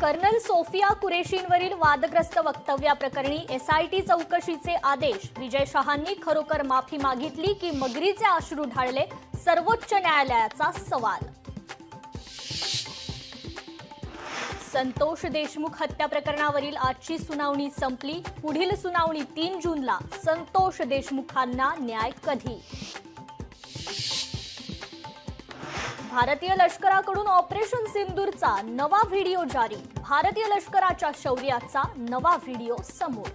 Colonel Sofia कुरेशींवरील वादग्रस्त वक्तव्याप्रकरणी SIT चौकशीचे आदेश। विजय शहांनी खरोखर माफी मागितली की मगरीचे अश्रू ढाळले? सर्वोच्च न्यायालयाचा सवाल। संतोष देशमुख हत्या प्रकरणावरील आजची सुनावणी संपली। पुढील सुनावणी 3 जूनला। संतोष देशमुखांना न्याय कधी? भारतीय लष्कराकडून ऑपरेशन सिंदूरचा नवा व्हिडिओ जारी। भारतीय लष्कराच्या शौर्याचा नवा व्हिडिओ समोर।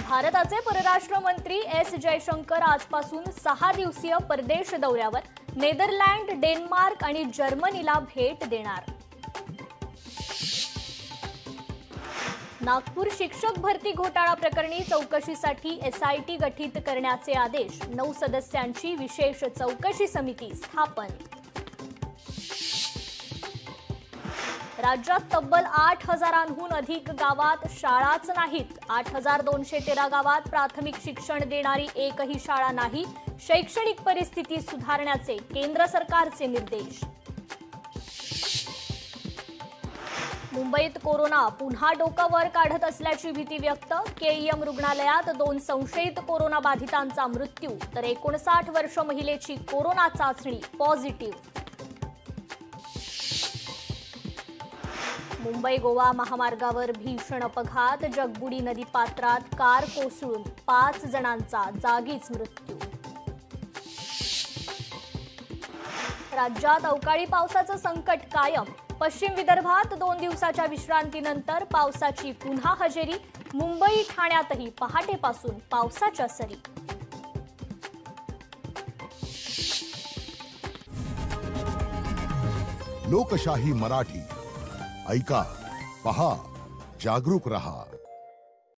भारताचे परराष्ट्र मंत्री एस जयशंकर आजपासून 6 दिवसीय परदेश दौऱ्यावर नेदरलँड, डेन्मार्क आणि जर्मनीला भेट देणार। नागपूर शिक्षक भरती घोटाळा प्रकरणी चौकशीसाठी एसआयटी गठीत करण्याचे आदेश। 9 सदस्यांची विशेष चौकशी समिती स्थापन। राज्यात तब्बल 8,000हून अधिक गावात शाळाच नाहीत। 8,213 गावात प्राथमिक शिक्षण देणारी एकही शाळा नाही। शैक्षणिक परिस्थिती सुधारण्याचे केंद्र सरकारचे निर्देश। मुंबईत कोरोना पुन्हा डोकं वर काढत असल्याची भीती व्यक्त। केईएम रुग्णालयात 2 संशयित कोरोना बाधितांचा मृत्यू, तर 59 वर्ष महिलेची कोरोना चाचणी पॉझिटिव्ह। मुंबई गोवा महामार्गावर भीषण अपघात। जगबुडी नदी पात्रात कार कोसळून 5 जणांचा जागीच मृत्यू। राज्यात अवकाळी पावसाचं संकट कायम। पश्चिम विदर्भात 2 दिवसाच्या विश्रांतीनंतर पावसाची पुन्हा हजेरी। मुंबई ठाण्यातही पहाटेपासून पावसाच्या सरी। लोकशाही मराठी ऐका, पहा, जागरूक रहा।